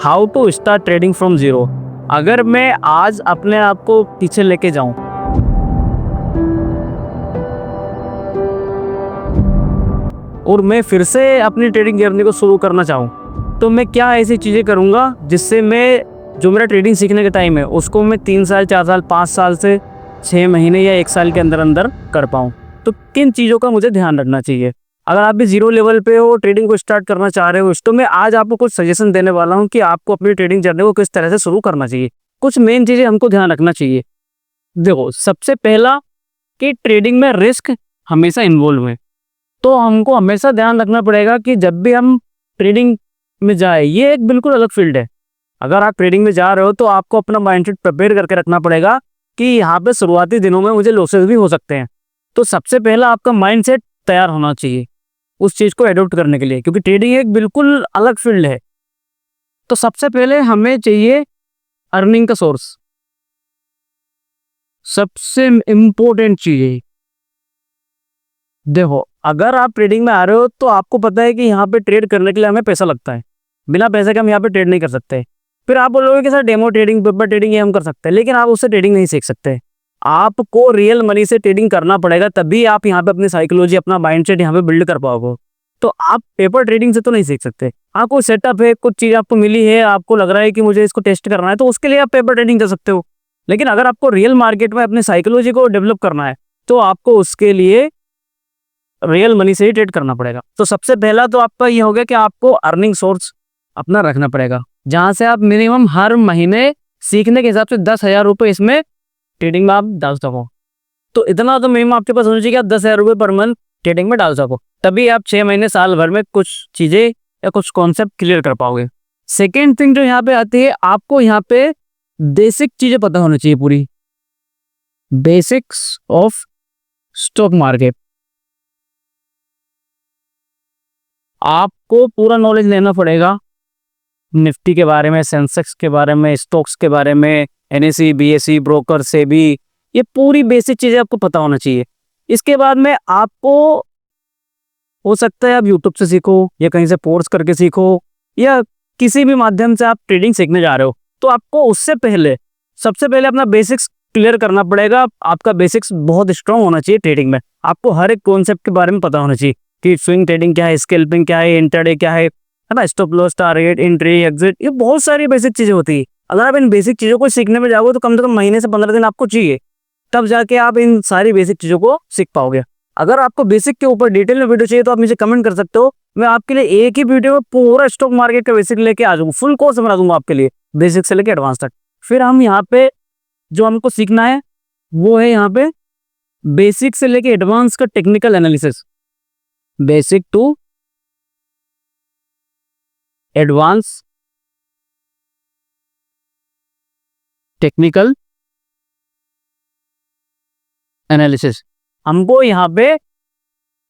How to start trading from zero. अगर मैं आज अपने आप को पीछे लेके जाऊं और मैं फिर से अपनी ट्रेडिंग जर्नी को शुरू करना चाहूं, तो मैं क्या ऐसी चीज़ें करूंगा जिससे मैं जो मेरा ट्रेडिंग सीखने का टाइम है उसको मैं 3 साल 4 साल 5 साल से 6 महीने या 1 साल के अंदर अंदर कर पाऊँ। तो किन चीज़ों का मुझे ध्यान रखना चाहिए? अगर आप भी जीरो लेवल पे हो, ट्रेडिंग को स्टार्ट करना चाह रहे हो, तो मैं आज आपको कुछ सजेशन देने वाला हूं कि आपको अपनी ट्रेडिंग जर्नी को किस तरह से शुरू करना चाहिए। कुछ मेन चीज़ें हमको ध्यान रखना चाहिए। देखो, सबसे पहला कि ट्रेडिंग में रिस्क हमेशा इन्वॉल्व है, तो हमको हमेशा ध्यान रखना पड़ेगा कि जब भी हम ट्रेडिंग में जाए, ये एक बिल्कुल अलग फील्ड है। अगर आप ट्रेडिंग में जा रहे हो तो आपको अपना माइंडसेट प्रिपेयर करके रखना पड़ेगा कि यहाँ पे शुरुआती दिनों में मुझे लॉसेस भी हो सकते हैं। तो सबसे पहला आपका माइंडसेट तैयार होना चाहिए उस चीज़ को एडॉप्ट करने के लिए, क्योंकि ट्रेडिंग एक बिल्कुल अलग फील्ड है। तो सबसे पहले हमें चाहिए अर्निंग का सोर्स। सबसे इम्पोर्टेंट चीज़ है। देखो, अगर आप ट्रेडिंग में आ रहे हो तो आपको पता है कि यहाँ पे ट्रेड करने के लिए हमें पैसा लगता है, बिना पैसे के हम यहाँ पे ट्रेड नहीं कर सकते। फिर आप बोलोगे कि sir demo trading, paper trading ये हम कर सकते हैं, लेकिन आप उससे ट्रेडिंग नहीं सीख सकते। आपको रियल मनी से ट्रेडिंग करना पड़ेगा, तभी आप यहाँ पे अपनी साइकोलॉजी, अपना माइंडसेट यहाँ पे बिल्ड कर पाओगे। तो आप पेपर ट्रेडिंग से तो नहीं सीख सकते। आपको सेटअप है, कुछ चीज़ आपको मिली है, आपको लग रहा है कि मुझे इसको टेस्ट करना है, तो उसके लिए आप पेपर ट्रेडिंग कर सकते हो। लेकिन अगर आपको रियल मार्केट में अपनी साइकोलॉजी को डेवलप करना है तो आपको उसके लिए रियल मनी से ही ट्रेड करना पड़ेगा। तो सबसे पहला तो आपका ये हो गया कि आपको अर्निंग सोर्स अपना रखना पड़ेगा, जहां से आप मिनिमम हर महीने सीखने के हिसाब से 10,000 रुपये इसमें ट्रेडिंग में आप डाल सको। तो इतना तो मिनिमम आपके पास होना चाहिए कि आप 10,000 रुपये पर मंथ ट्रेडिंग में डाल सको, तभी आप 6 महीने साल भर में कुछ चीज़ें या कुछ कॉन्सेप्ट क्लियर कर पाओगे। सेकेंड थिंग जो यहाँ पे आती है, आपको यहाँ पे बेसिक चीज़ें पता होनी चाहिए, पूरी बेसिक्स ऑफ स्टॉक मार्केट। आपको पूरा नॉलेज लेना पड़ेगा निफ्टी के बारे में, सेंसेक्स के बारे में, स्टॉक्स के बारे में, एनएसई, बीएसई, ब्रोकर से भी, ये पूरी बेसिक चीज़ें आपको पता होना चाहिए। इसके बाद में आपको हो सकता है आप यूट्यूब से सीखो या कहीं से कोर्स करके सीखो या किसी भी माध्यम से आप ट्रेडिंग सीखने जा रहे हो, तो आपको उससे पहले सबसे पहले अपना बेसिक्स क्लियर करना पड़ेगा। आपका बेसिक्स बहुत स्ट्रांग होना चाहिए ट्रेडिंग में। आपको हर एक कॉन्सेप्ट के बारे में पता होना चाहिए कि स्विंग ट्रेडिंग क्या है, स्कैल्पिंग क्या है, इंट्राडे क्या है ना, stop loss, target, entry, exit, ये बहुत सारी बेसिक चीज़ें होती है। अगर आप इन बेसिक चीज़ों को सीखने में जाओगे तो कम से कम महीने से 15 दिन आपको चाहिए, तब जाके आप इन सारी बेसिक चीज़ों को सीख पाओगे। अगर आपको बेसिक के ऊपर डिटेल में वीडियो चाहिए तो आप मुझे कमेंट कर सकते हो। मैं आपके लिए एक ही वीडियो में पूरा स्टॉक मार्केट का बेसिक लेके आ जाऊँगा, फुल कोर्स बना दूंगा आपके लिए, बेसिक से लेके एडवांस तक। फिर हम यहाँ पे जो हमको सीखना है वो है यहाँ पे बेसिक से लेके एडवांस का technical analysis, basic to advance technical analysis. हमको यहाँ पे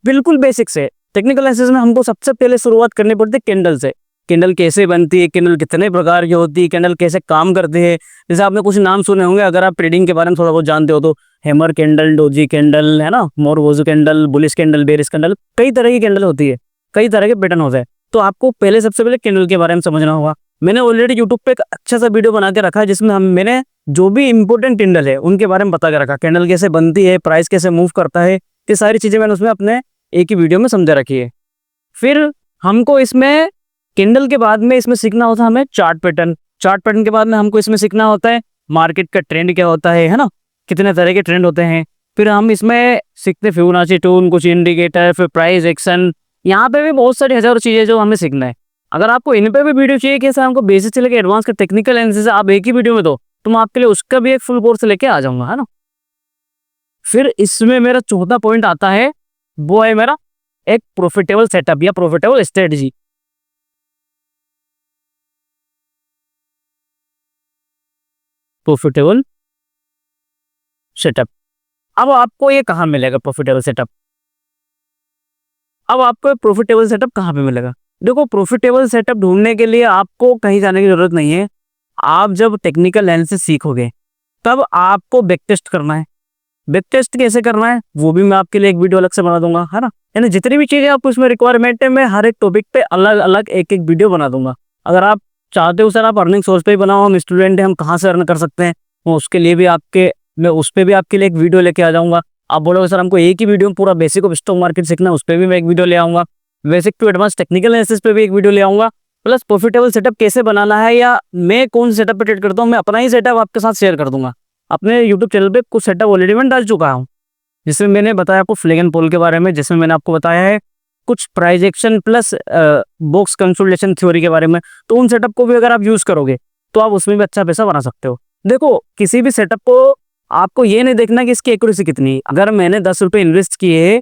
बिल्कुल बेसिक से टेक्निकल एनालिसिस में हमको सबसे पहले शुरुआत करनी पड़ती है कैंडल से। कैंडल कैसे बनती है, कैंडल कितने प्रकार की होती है, कैंडल कैसे काम करते हैं। जैसे आपने कुछ नाम सुने होंगे, अगर आप ट्रेडिंग के बारे में थोड़ा बहुत जानते हो तो हैमर कैंडल, डोजी कैंडल, है ना, marubozu candle, bullish candle, bearish candle, कई तरह की कैंडल होती है, कई तरह के पैटर्न होते हैं। तो आपको पहले सबसे पहले कैंडल के बारे में समझना होगा। मैंने ऑलरेडी यूट्यूब पे एक अच्छा सा वीडियो बना के रखा है जिसमें मैंने जो भी इंपॉर्टेंट कैंडल है उनके बारे में बता के रखा, कैंडल कैसे बनती है, प्राइस कैसे मूव करता है, ये सारी चीज़ें मैंने उसमें अपने एक ही वीडियो में समझा रखी है। फिर हमको इसमें कैंडल के बाद में इसमें सीखना होता है हमें चार्ट पैटर्न। चार्ट पैटर्न के बाद में हमको इसमें सीखना होता है मार्केट का ट्रेंड क्या होता है ना, कितने तरह के ट्रेंड होते हैं। फिर हम इसमें सीखते फिबोनाची टूल, कुछ इंडिकेटर, फिर प्राइस एक्शन, यहाँ पे भी बहुत सारी हजारों चीज़ें जो हमें सीखना है। अगर आपको इन पे भी वीडियो चाहिए कि हमको बेसिक से लेकर एडवांस का टेक्निकल एनालिसिस आप एक ही वीडियो में दो, तो मैं आपके लिए उसका भी एक फुल कोर्स लेके आ जाऊंगा, है ना। फिर इसमें मेरा चौथा पॉइंट आता है, वो है मेरा एक प्रॉफिटेबल सेटअप या प्रॉफिटेबल स्ट्रेटजी। प्रॉफिटेबल सेटअप, अब आपको ये कहाँ मिलेगा प्रॉफिटेबल सेटअप? अब आपको प्रॉफिटेबल सेटअप कहाँ पे मिलेगा? देखो, प्रॉफिटेबल सेटअप ढूंढने के लिए आपको कहीं जाने की जरूरत नहीं है। आप जब टेक्निकल एनालिसिस सीखोगे तब आपको बैक टेस्ट करना है। बैक टेस्ट कैसे करना है वो भी मैं आपके लिए एक वीडियो अलग से बना दूंगा, है ना। यानी जितनी भी चीजें आपको इसमें रिक्वायरमेंट है, मैं हर एक टॉपिक पे अलग अलग एक एक वीडियो बना दूंगा। अगर आप चाहते हो सर आप अर्निंग सोर्स पे ही बनाओ, हम स्टूडेंट हैं, हम कहाँ से अर्न कर सकते हैं, वो उसके लिए भी मैं उस पे भी आपके लिए एक वीडियो लेके आ जाऊंगा। आप बोलोगे सर हमको एक ही वीडियो में पूरा बेसिक ऑफ स्टॉक मार्केट सीखना है, उस पर भी मैं एक वीडियो ले आऊंगा। Basic to advance technical analysis पे भी एक वीडियो ले आऊंगा। प्लस प्रॉफिटेबल सेटअप कैसे बनाना है, या मैं कौन से सेटअप पे ट्रेड करता हूँ, मैं अपना ही सेटअप आपके साथ शेयर कर दूंगा। अपने यूट्यूब चैनल पे कुछ सेटअप ऑलरेडी मैं डाल चुका हूँ, जिसमें मैंने बताया आपको फ्लेग एंड पोल के बारे में, जिसमें मैंने आपको बताया है कुछ price action plus box consolidation theory के बारे में। तो उन सेटअप को भी अगर आप यूज करोगे तो आप उसमें भी अच्छा पैसा बना सकते हो। देखो किसी भी सेटअप को आपको ये नहीं देखना कि इसकी एक्यूरेसी कितनी है। अगर मैंने 10 रुपये इन्वेस्ट किए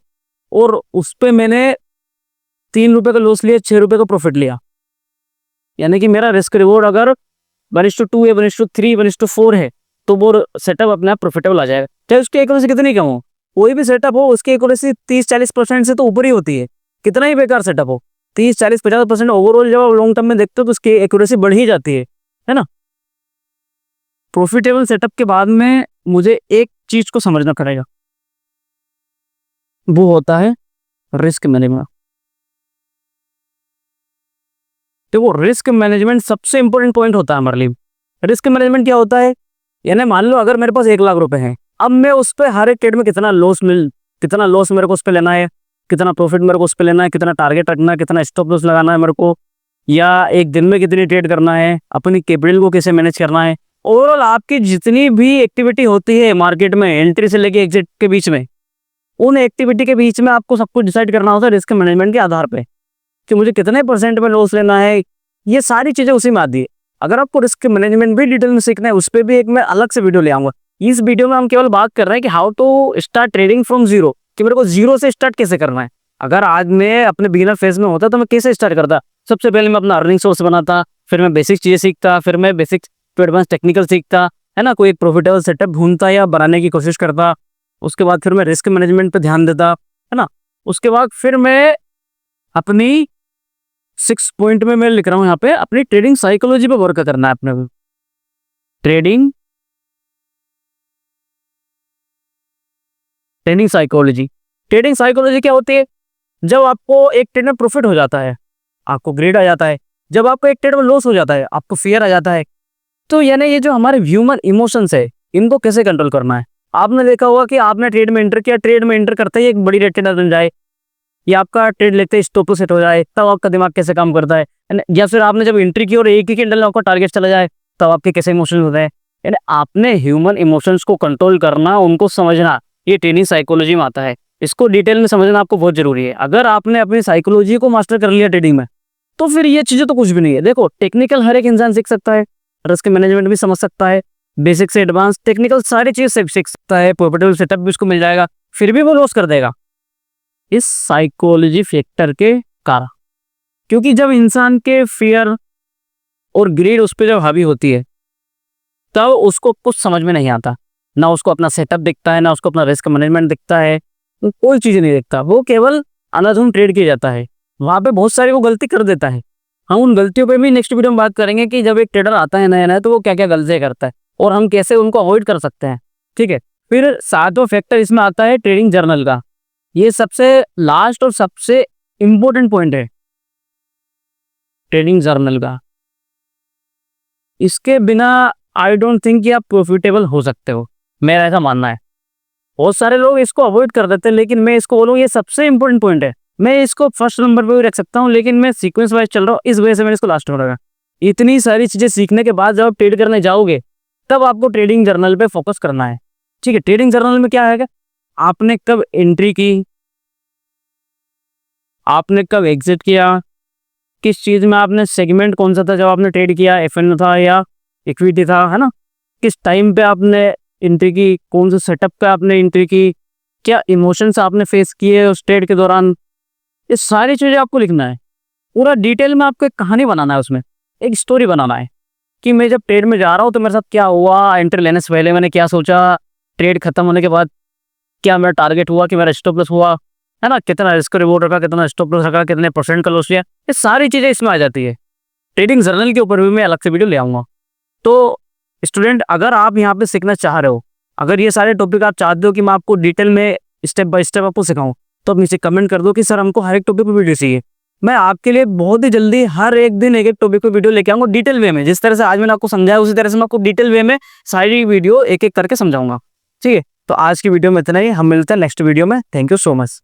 और उस पर मैंने 3 रुपये का लॉस लिया, 6 रुपये का प्रॉफिट लिया, यानी कि मेरा रिस्क रिवॉर्ड अगर 1:2 है, 1:3, 1:4 है, तो वो सेटअप अपने आप प्रॉफिटेबल आ जाएगा, चाहे उसकी एक्यूरेसी कितनी कम हो। कोई भी सेटअप हो उसकी एक्यूरेसी 30-40% से तो ऊपर ही होती है, कितना ही बेकार सेटअप हो। 30-40-50% ओवरऑल जब आप लॉन्ग टर्म में देखते हो तो उसकी एक्यूरेसी बढ़ ही जाती है ना। प्रॉफिटेबल सेटअप के बाद में मुझे एक चीज को समझना पड़ेगा, वो होता है रिस्क मैनेजमेंट। तो वो रिस्क मैनेजमेंट सबसे इंपॉर्टेंट पॉइंट होता है हमारे लिए। रिस्क मैनेजमेंट क्या होता है, यानी मान लो अगर मेरे पास 1 लाख रुपए हैं, अब मैं उस पर हर एक ट्रेड में कितना लॉस मेरे को उस पर लेना है, कितना प्रॉफिट मेरे को उस पर लेना है, कितना टारगेट रखना है, कितना स्टॉप लॉस लगाना है मेरे को, या एक दिन में कितनी ट्रेड करना है, अपनी कैपिटल को कैसे मैनेज करना है। ओवरऑल आपकी जितनी भी एक्टिविटी होती है मार्केट में एंट्री से लेके एग्जिट के बीच में, उन एक्टिविटी के बीच में आपको सब कुछ डिसाइड करना होता है रिस्क मैनेजमेंट के आधार पे, कि मुझे कितने % में लॉस लेना है। ये सारी चीजें उसी में आती है। अगर आपको रिस्क मैनेजमेंट भी डिटेल में सीखना है, उस पर भी एक मैं अलग से वीडियो ले आऊंगा। इस वीडियो में हम केवल बात कर रहे हैं कि how to start trading from zero, कि मेरे को जीरो से स्टार्ट कैसे करना है। अगर आज मैं अपने बिगिनर फेज में होता तो मैं कैसे स्टार्ट करता। सबसे पहले मैं अपना अर्निंग सोर्स बनाता, फिर मैं बेसिक चीजें सीखता, फिर मैं बेसिक टू एडवांस टेक्निकल सीखता, है ना, कोई एक प्रॉफिटेबल सेटअप ढूंढता या बनाने की कोशिश करता। उसके बाद फिर मैं रिस्क मैनेजमेंट पे ध्यान देता, है ना। उसके बाद फिर मैं अपनी 6 पॉइंट में मैं लिख रहा हूँ यहाँ पे, अपनी ट्रेडिंग साइकोलॉजी पे वर्क करना है अपने को। ट्रेडिंग साइकोलॉजी क्या होती है, जब आपको एक ट्रेड में प्रॉफिट हो जाता है आपको ग्रेड आ जाता है, जब आपको एक ट्रेड में लॉस हो जाता है आपको फियर आ जाता है। तो यानी ये जो हमारे ह्यूमन इमोशंस है, इनको कैसे कंट्रोल करना है। आपने देखा होगा कि आपने ट्रेड में एंटर किया, ट्रेड में एंटर करते ही एक बड़ी रेड कैंडल बन जाए, या आपका ट्रेड लेते स्टॉप लॉस सेट हो जाए, तब आपका दिमाग कैसे काम करता है। या फिर आपने जब एंट्री की और एक ही कैंडल में आपका टारगेट चला जाए, तब आपके कैसे इमोशंस होते हैं। यानी आपने ह्यूमन इमोशंस को कंट्रोल करना, उनको समझना, ये ट्रेडिंग साइकोलॉजी में आता है। इसको डिटेल में समझना आपको बहुत जरूरी है। अगर आपने अपनी साइकोलॉजी को मास्टर कर लिया ट्रेडिंग में, तो फिर ये चीजें तो कुछ भी नहीं है। देखो टेक्निकल हर एक इंसान सीख सकता है, रिस्क मैनेजमेंट भी समझ सकता है, बेसिक से एडवांस टेक्निकल सारी चीज सीख सकता है, प्रॉफिटेबल सेटअप भी उसको मिल जाएगा, फिर भी वो लॉस कर देगा इस साइकोलॉजी फैक्टर के कारण। क्योंकि जब इंसान के फियर और ग्रीड उस पर जब हावी होती है, तब उसको कुछ समझ में नहीं आता, ना उसको अपना सेटअप दिखता है, ना उसको अपना रिस्क मैनेजमेंट दिखता है, कोई चीज नहीं दिखता। वो केवल अंधाधुंध ट्रेड किया जाता है, वहां पे बहुत सारी वो गलती कर देता है। हम उन गलतियों पे भी नेक्स्ट वीडियो में बात करेंगे कि जब एक ट्रेडर आता है नया नया, तो वो क्या क्या गलतियां करता है और हम कैसे उनको अवॉइड कर सकते हैं। ठीक है, फिर 7वां फैक्टर इसमें आता है ट्रेडिंग जर्नल का। ये सबसे लास्ट और सबसे इंपॉर्टेंट पॉइंट है ट्रेडिंग जर्नल का। इसके बिना आई डोंट थिंक कि आप प्रॉफिटेबल हो सकते हो, मेरा ऐसा मानना है। बहुत सारे लोग इसको अवॉइड कर देते हैं, लेकिन मैं इसको बोलूँ ये सबसे इंपॉर्टेंट पॉइंट है। मैं इसको फर्स्ट नंबर पे भी रख सकता हूँ, लेकिन मैं सीक्वेंस वाइज चल रहा हूँ, इस वजह से मैंने इसको लास्ट में रखा। इतनी सारी चीजें सीखने के बाद जब आप ट्रेड करने जाओगे, तब आपको ट्रेडिंग जर्नल पे फोकस करना है। ठीक है, ट्रेडिंग जर्नल में क्या है, आपने कब एंट्री की, आपने कब एग्जिट किया, किस चीज में आपने सेगमेंट कौन सा था जब आपने ट्रेड किया, एफएन था या इक्विटी था, है ना, किस टाइम पे आपने एंट्री की, कौन से सेटअप पे आपने एंट्री की, क्या इमोशंस आपने फेस किए उस ट्रेड के दौरान। ये सारी चीजें आपको लिखना है पूरा डिटेल में। आपको एक कहानी बनाना है, उसमें एक स्टोरी बनाना है कि मैं जब ट्रेड में जा रहा हूँ तो मेरे साथ क्या हुआ, एंट्री लेने से पहले मैंने क्या सोचा, ट्रेड खत्म होने के बाद क्या मेरा टारगेट हुआ, कि मेरा स्टॉप लॉस हुआ, है ना, कितना रिस्क रिवॉर्ड रखा, कितना स्टॉप लॉस रखा, कितने % का लॉस लिया। ये सारी चीजें इसमें आ जाती है। ट्रेडिंग जर्नल के ऊपर भी मैं अलग से वीडियो ले आऊंगा। तो स्टूडेंट, अगर आप यहाँ पे सीखना चाह रहे हो, अगर ये सारे टॉपिक आप चाहते हो कि मैं आपको डिटेल में स्टेप बाय स्टेप आपको सिखाऊं, तो आप नीचे कमेंट कर दो कि सर हमको हर एक टॉपिक पर वीडियो चाहिए। मैं आपके लिए बहुत ही जल्दी हर एक दिन एक एक टॉपिक पे वीडियो लेके आऊंगा डिटेल वे में। जिस तरह से आज मैंने आपको समझाया उसी तरह से मैं आपको डिटेल वे में सारी वीडियो एक एक करके समझाऊंगा। ठीक है, तो आज की वीडियो में इतना ही। हम मिलते हैं नेक्स्ट वीडियो में। Thank you so much.